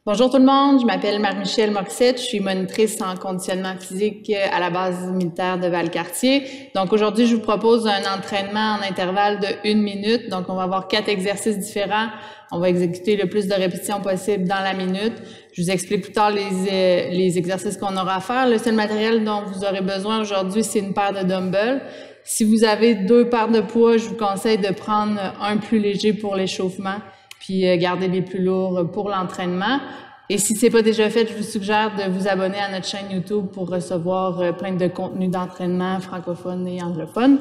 Bonjour tout le monde, je m'appelle Marie-Michelle Morissette, je suis monitrice en conditionnement physique à la base militaire de Valcartier. Donc aujourd'hui, je vous propose un entraînement en intervalle de 1 minute. Donc on va avoir 4 exercices différents. On va exécuter le plus de répétitions possible dans la minute. Je vous explique plus tard les exercices qu'on aura à faire. Le seul matériel dont vous aurez besoin aujourd'hui, c'est une paire de dumbbells. Si vous avez 2 paires de poids, je vous conseille de prendre un plus léger pour l'échauffement, puis garder les plus lourds pour l'entraînement. Et si c'est pas déjà fait, je vous suggère de vous abonner à notre chaîne YouTube pour recevoir plein de contenus d'entraînement francophones et anglophones.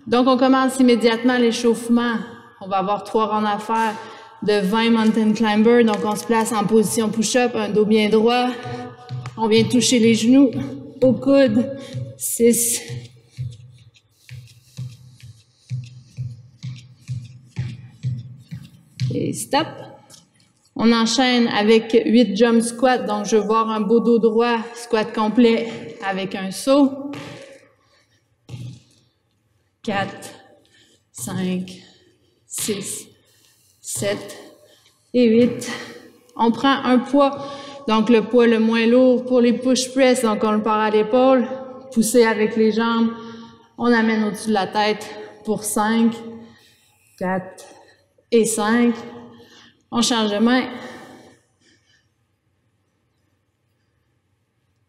Donc, on commence immédiatement l'échauffement. On va avoir 3 rounds à faire de 20 mountain climbers. Donc, on se place en position push-up, un dos bien droit. On vient toucher les genoux au coude. 6. Et stop. On enchaîne avec 8 jump squats. Donc, je veux voir un beau dos droit, squat complet avec un saut. 4, 5, 6, 7 et 8. On prend un poids. Donc, le poids le moins lourd pour les push press. Donc, on le part à l'épaule. Pousser avec les jambes. On amène au-dessus de la tête pour 5, 4 et 5. On change de main.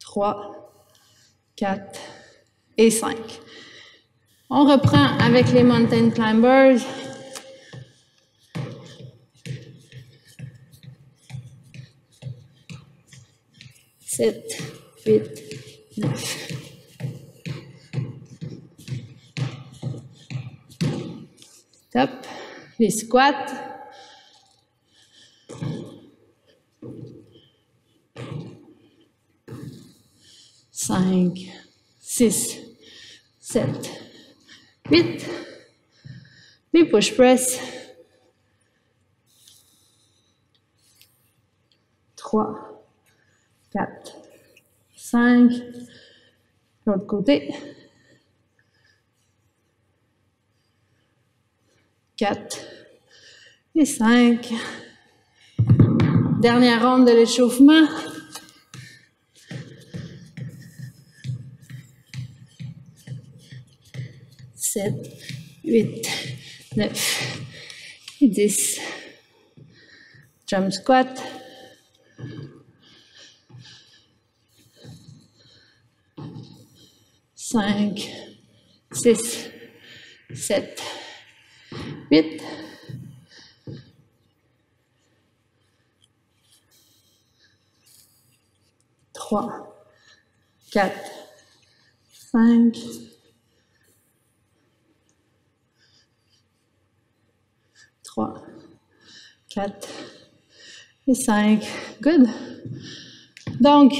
3, 4 et 5. On reprend avec les mountain climbers. Sept, 8, 9. Top. Les squats. Cinq, 6, 7, 8. Les push press. 3, 4, 5. L'autre côté. 4 et 5. Dernière ronde de l'échauffement. 7, 8, 9 et 10. Jump squat. 5, 6, 7, 8. 3, 4, 5. 3, 4 et 5. Good. Donc,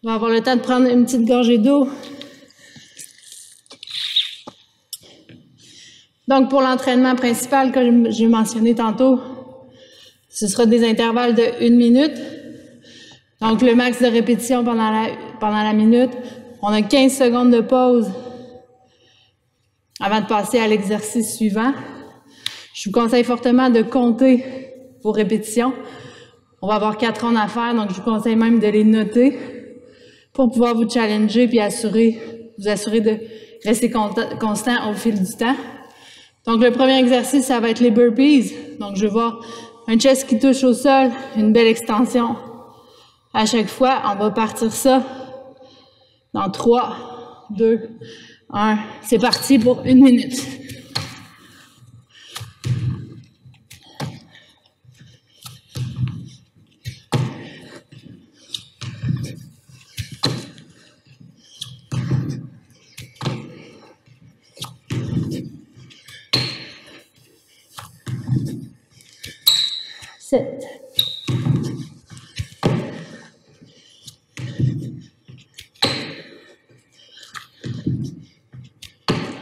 on va avoir le temps de prendre une petite gorgée d'eau. Donc, pour l'entraînement principal que j'ai mentionné tantôt, ce sera des intervalles de 1 minute. Donc, le max de répétition pendant la minute. On a 15 secondes de pause avant de passer à l'exercice suivant. Je vous conseille fortement de compter vos répétitions. On va avoir 4 rounds à faire, donc je vous conseille même de les noter pour pouvoir vous challenger puis vous assurer de rester constant au fil du temps. Donc, le premier exercice, ça va être les burpees. Donc, je vais voir un chest qui touche au sol, une belle extension. À chaque fois, on va partir ça dans 3, 2, 1. C'est parti pour 1 minute.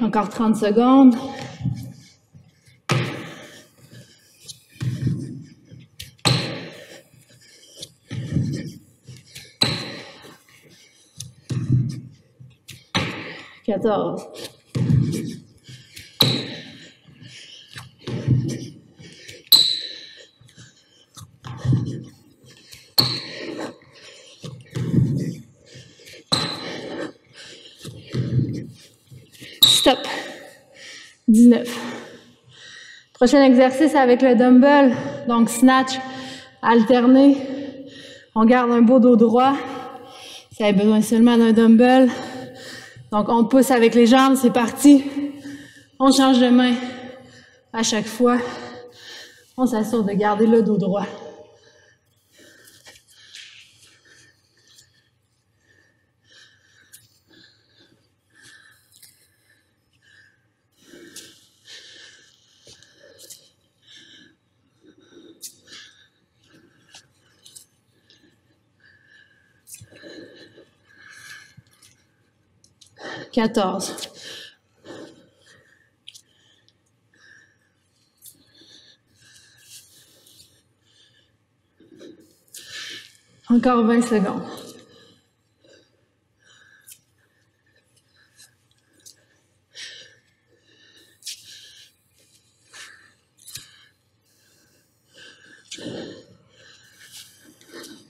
Encore 30 secondes. Quatorze. 15, Stop. 19. Prochain exercice avec le dumbbell, donc snatch alterné. On garde un beau dos droit. Si vous avez besoin seulement d'un dumbbell. Donc on pousse avec les jambes, c'est parti. On change de main à chaque fois. On s'assure de garder le dos droit. Quatorze. Encore 20 secondes.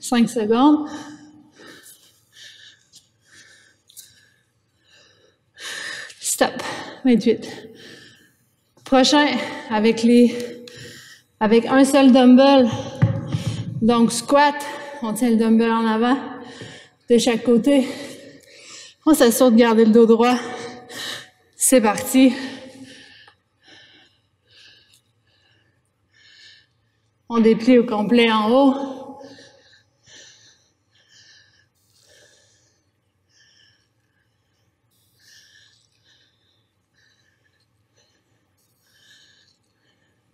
Cinq secondes. Stop. 28. Prochain, avec un seul dumbbell. Donc, squat. On tient le dumbbell en avant de chaque côté. On s'assure de garder le dos droit. C'est parti. On déplie au complet en haut.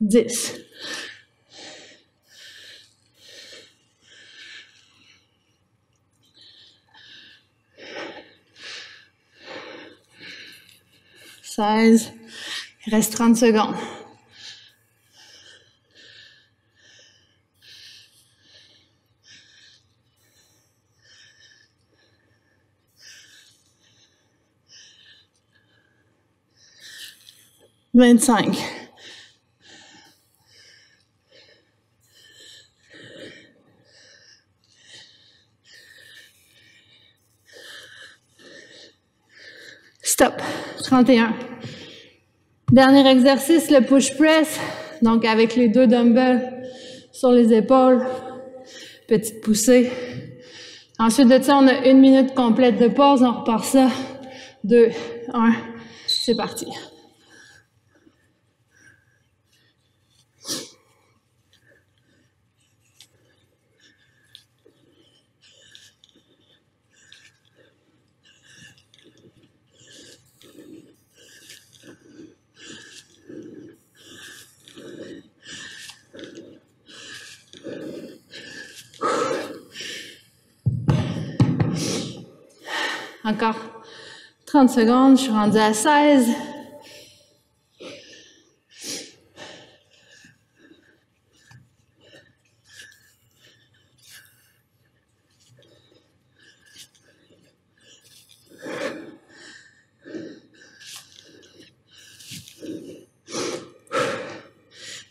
Dix. Seize. Il reste 30 secondes. Vingt-cinq. Stop. 31. Dernier exercice, le push press. Donc, avec les deux dumbbells sur les épaules. Petite poussée. Ensuite de ça, on a 1 minute complète de pause. On repart ça. 2, 1. C'est parti. Encore 30 secondes, je suis rendue à 16.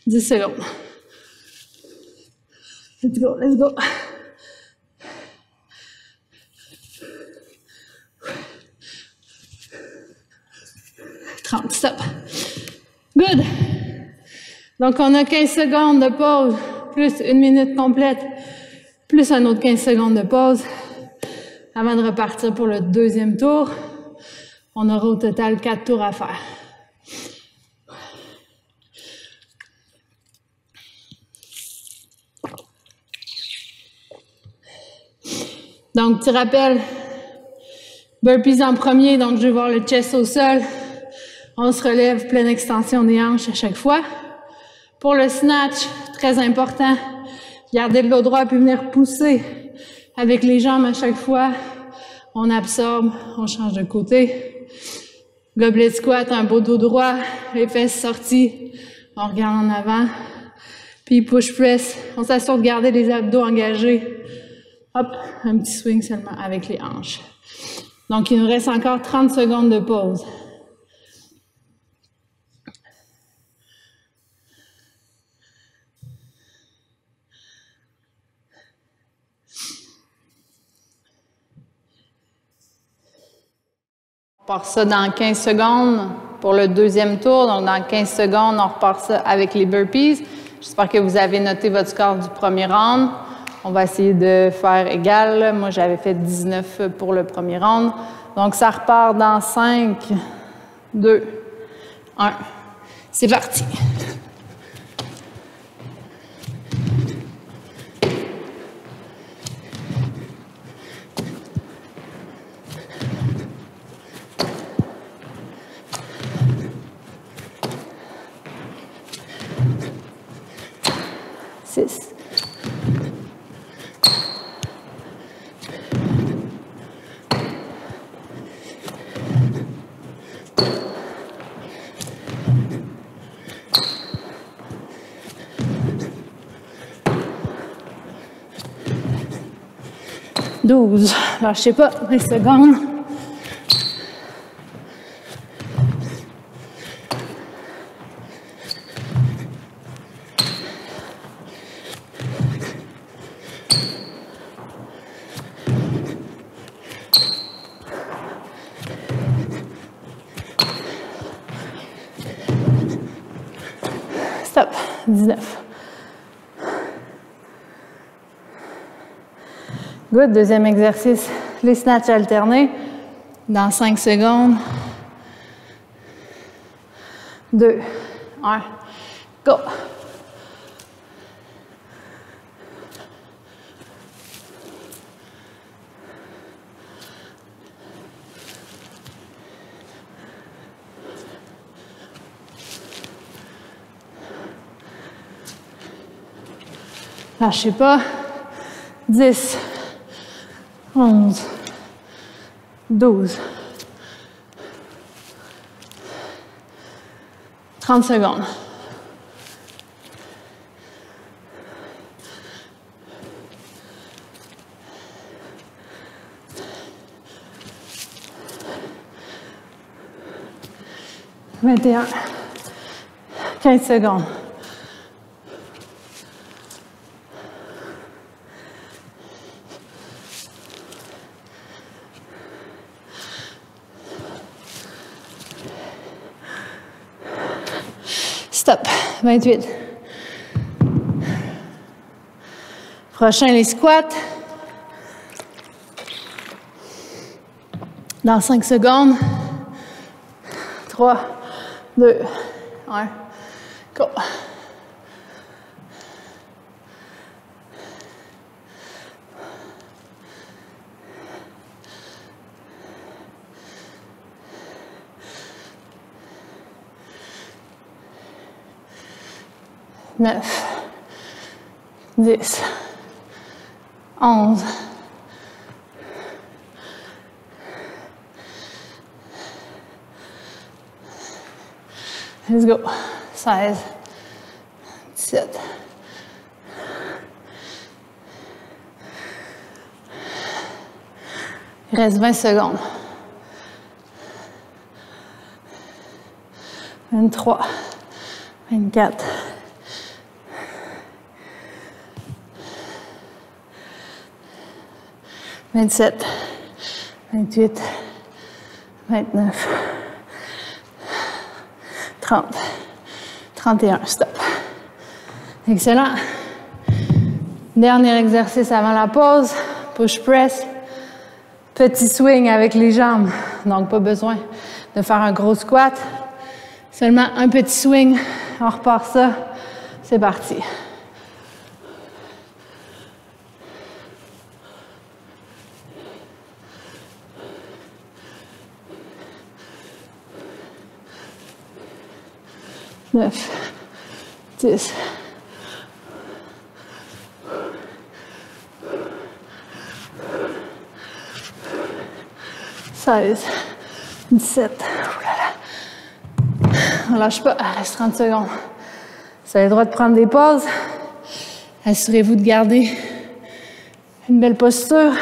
Dix secondes. Let's go, let's go. Stop. Good. Donc, on a 15 secondes de pause, plus 1 minute complète, plus un autre 15 secondes de pause, avant de repartir pour le deuxième tour. On aura au total 4 tours à faire. Donc, petit rappel, burpees en premier, donc je vais voir le chest au sol. On se relève, pleine extension des hanches à chaque fois. Pour le snatch, très important, garder le dos droit puis venir pousser avec les jambes à chaque fois. On absorbe, on change de côté. Goblet squat, un beau dos droit, les fesses sorties, on regarde en avant. Puis push press, on s'assure de garder les abdos engagés. Hop, un petit swing seulement avec les hanches. Donc, il nous reste encore 30 secondes de pause. repart ça dans 15 secondes pour le deuxième tour. Donc, dans 15 secondes, on repart ça avec les burpees. J'espère que vous avez noté votre score du premier round. On va essayer de faire égal. Moi, j'avais fait 19 pour le premier round. Donc, ça repart dans 5, 2, 1. C'est parti. Lâchez pas, 20 secondes. Stop, 19. Good, deuxième exercice, les snatchs alternés dans 5 secondes. 2, 1, go! Lâchez pas. 10. 11, 12, 30 secondes. « 21, 15 secondes. Stop, 28. Prochain, les squats. Dans 5 secondes. 3, 2, 1, go. Neuf, 10, 11, 16, 17, 20 secondes. 23, 24, 27, 28, 29, 30, 31, stop. Excellent. Dernier exercice avant la pause, push press. Petit swing avec les jambes, donc pas besoin de faire un gros squat. Seulement un petit swing, on repart ça, c'est parti. Neuf, 10, 16, 17. On lâche pas, il reste 30 secondes. Vous avez le droit de prendre des pauses. Assurez-vous de garder une belle posture.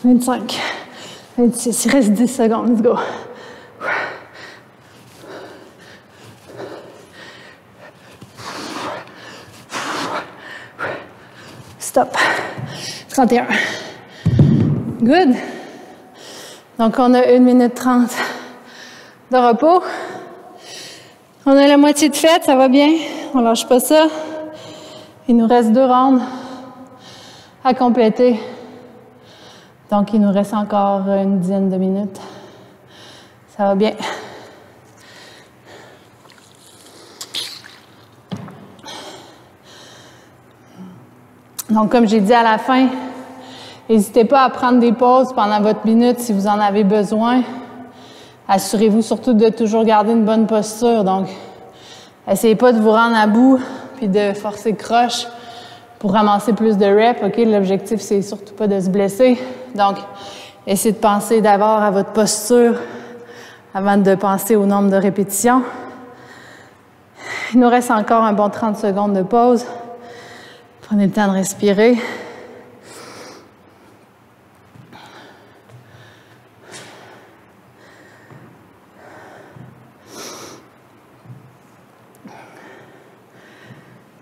« 25, 26, il reste 10 secondes, let's go. Stop. 31. Good. Donc, on a 1 minute 30 de repos. On a la moitié de fait, ça va bien. On lâche pas ça. Il nous reste 2 rounds à compléter. Donc, il nous reste encore une dizaine de minutes. Ça va bien. Donc, comme j'ai dit à la fin, n'hésitez pas à prendre des pauses pendant votre minute si vous en avez besoin. Assurez-vous surtout de toujours garder une bonne posture. Donc, essayez pas de vous rendre à bout puis de forcer croche pour ramasser plus de reps. OK? L'objectif, c'est surtout pas de se blesser. Donc, essayez de penser d'abord à votre posture avant de penser au nombre de répétitions. Il nous reste encore un bon 30 secondes de pause. Prenez le temps de respirer.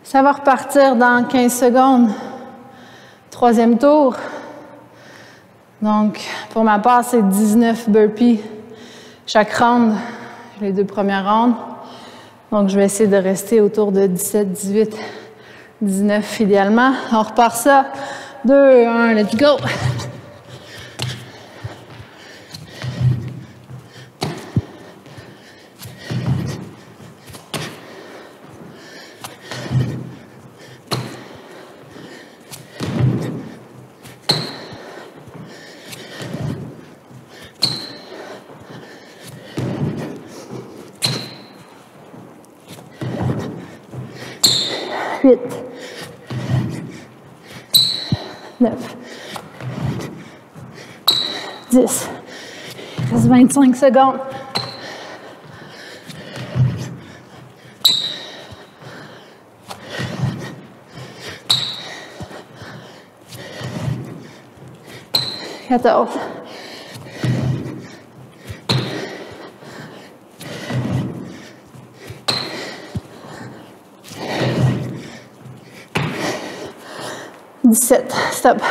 Ça va repartir dans 15 secondes. 3e tour. Donc, pour ma part, c'est 19 burpees chaque round, les 2 premières rounds. Donc, je vais essayer de rester autour de 17, 18, 19 idéalement. On repart ça. 2, 1, let's go! Huit, 9, 10, il reste 25 secondes. Quatorze. 17, stop.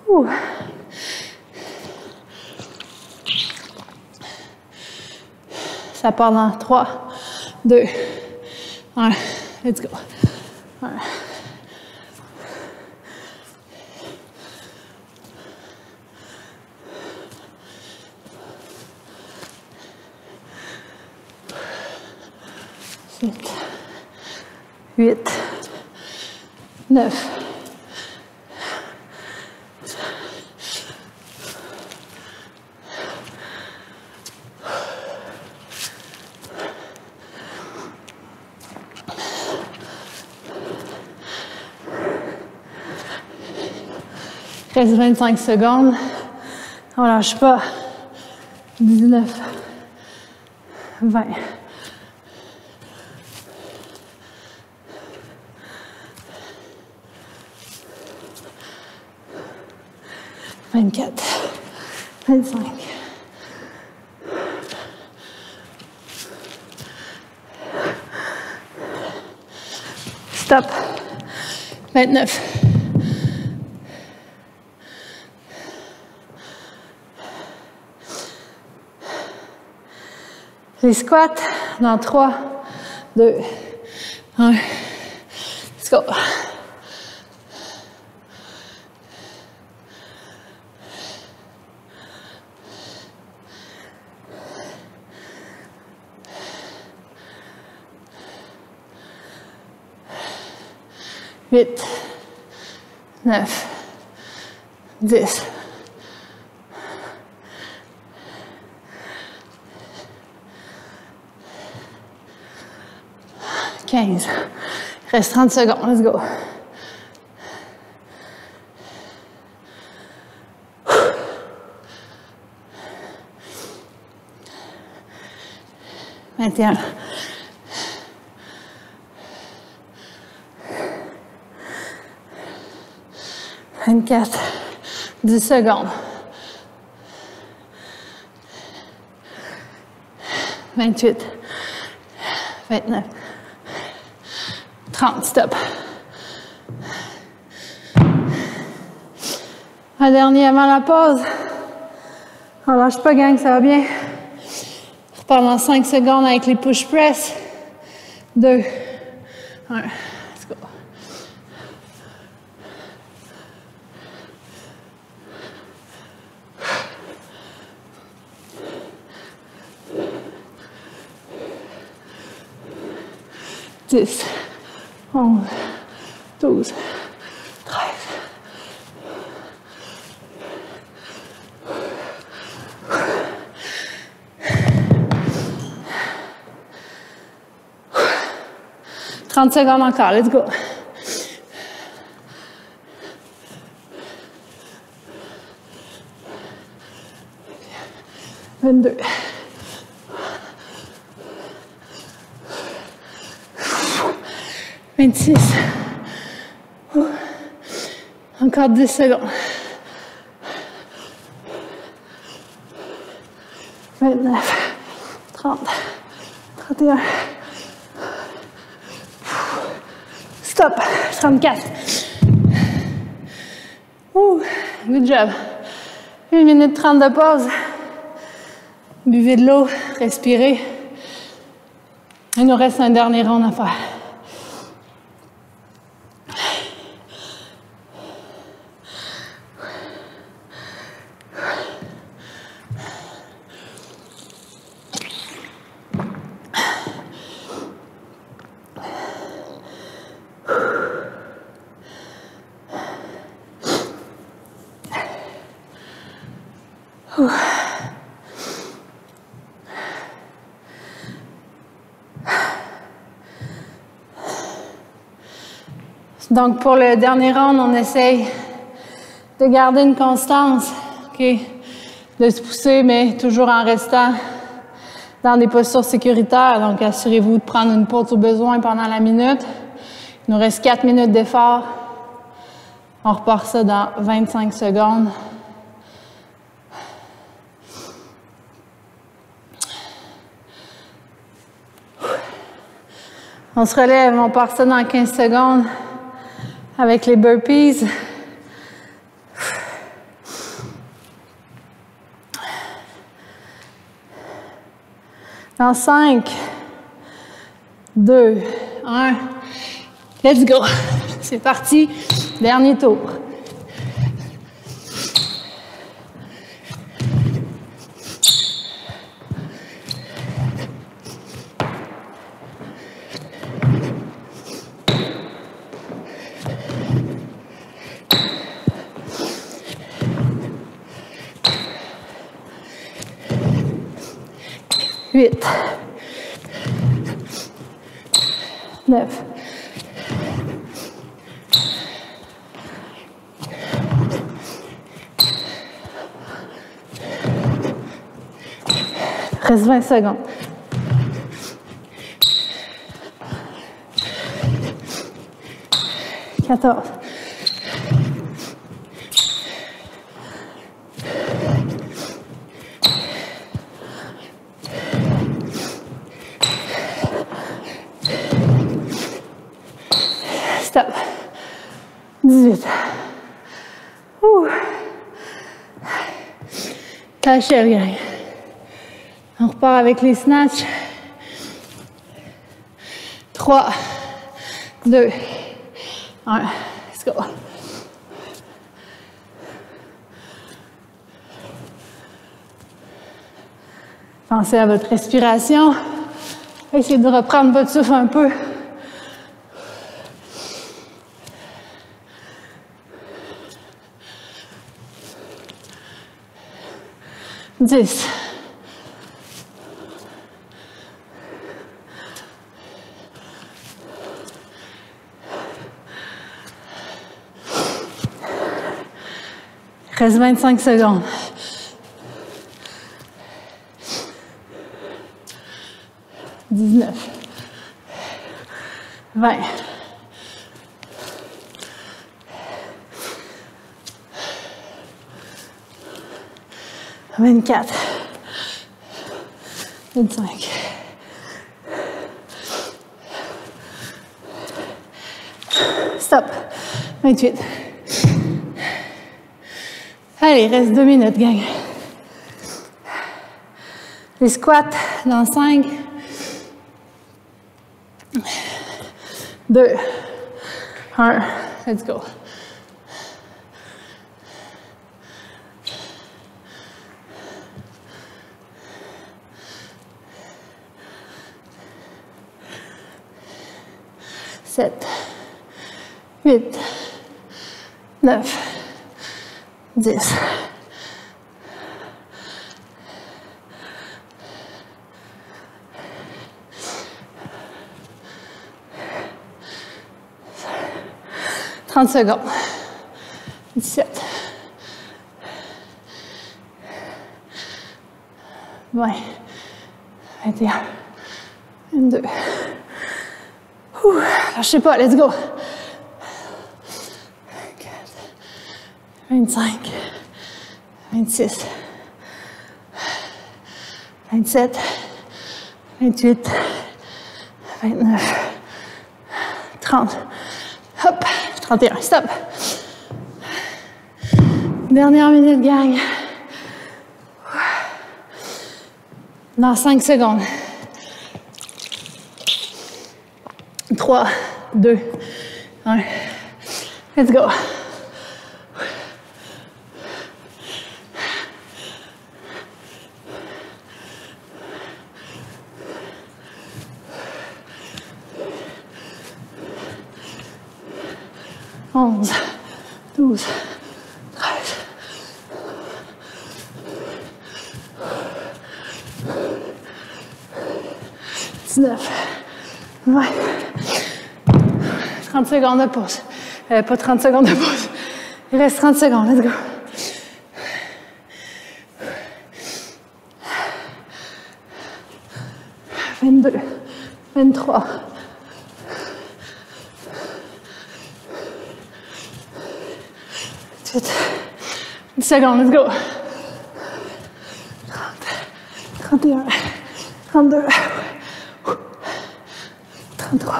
Ouh. Ça part dans 3, 2, 1, let's go. 1. Sept. 8, 9, 25 secondes. On lâche pas. 19, 20. 24, 25. Stop. 29. Les squats dans 3, 2, 1. Let's go. Huit, 9, 10. 15. Il reste 30 secondes. Let's go. Maintenant. 24. 10 secondes. 28. 29. 30, stop. Un dernier avant la pause. On lâche pas, gang, ça va bien. On repart dans 5 secondes avec les push press. 2, 1, let's go. Dix, 11, 12, 13. « 30 secondes encore, let's go. 22. 26. Encore 10 secondes. 29. 30. 31. Stop. 34. Good job. 1 minute 30 de pause. Buvez de l'eau, respirez. Il nous reste un dernier round à faire. Donc, pour le dernier round, on essaye de garder une constance, okay? De se pousser, mais toujours en restant dans des postures sécuritaires. Donc, assurez-vous de prendre une pause au besoin pendant la minute. Il nous reste 4 minutes d'effort. On repart ça dans 25 secondes. On se relève, on part ça dans 15 secondes. Avec les burpees. Dans 5, 2, 1. Let's go. C'est parti. Dernier tour. Huit, 9, 20 secondes. 14. Stop. 18. Lâchez le gang. On repart avec les snatchs. 3, 2, 1. Let's go. Pensez à votre respiration. Essayez de reprendre votre souffle un peu. 10. 25 secondes. 19. 20. 24. 25. Stop. 28. Allez, reste 2 minutes, gang. Les squats dans 5, 2, 1. Let's go. Sept, 8, 9, 10. « 30 secondes. 17. 20. 21. 22. Lâchez pas, let's go. 25, 26, 27, 28, 29, 30. Hop, 31, stop. Dernière minute, gang. Dans 5 secondes. 3, 2, 1. Let's go. Onze, 12, 13. 19, 20. 30 secondes de pause. Pas 30 secondes de pause. Il reste 30 secondes. Let's go. 22, 23. 28. 10 secondes. Let's go. 30, 31, 32, 33.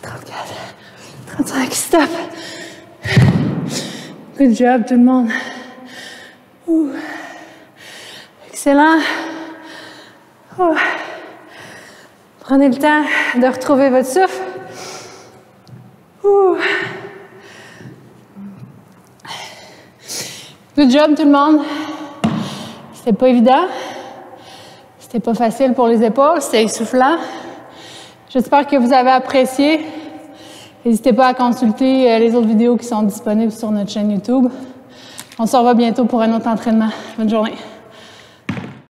34, 35, stop. Good job tout le monde. Ouh. Excellent. Ouh. Prenez le temps de retrouver votre souffle. Ouh. Good job tout le monde. C'était pas évident. C'était pas facile pour les épaules, c'était essoufflant. J'espère que vous avez apprécié. N'hésitez pas à consulter les autres vidéos qui sont disponibles sur notre chaîne YouTube. On se revoit bientôt pour un autre entraînement. Bonne journée.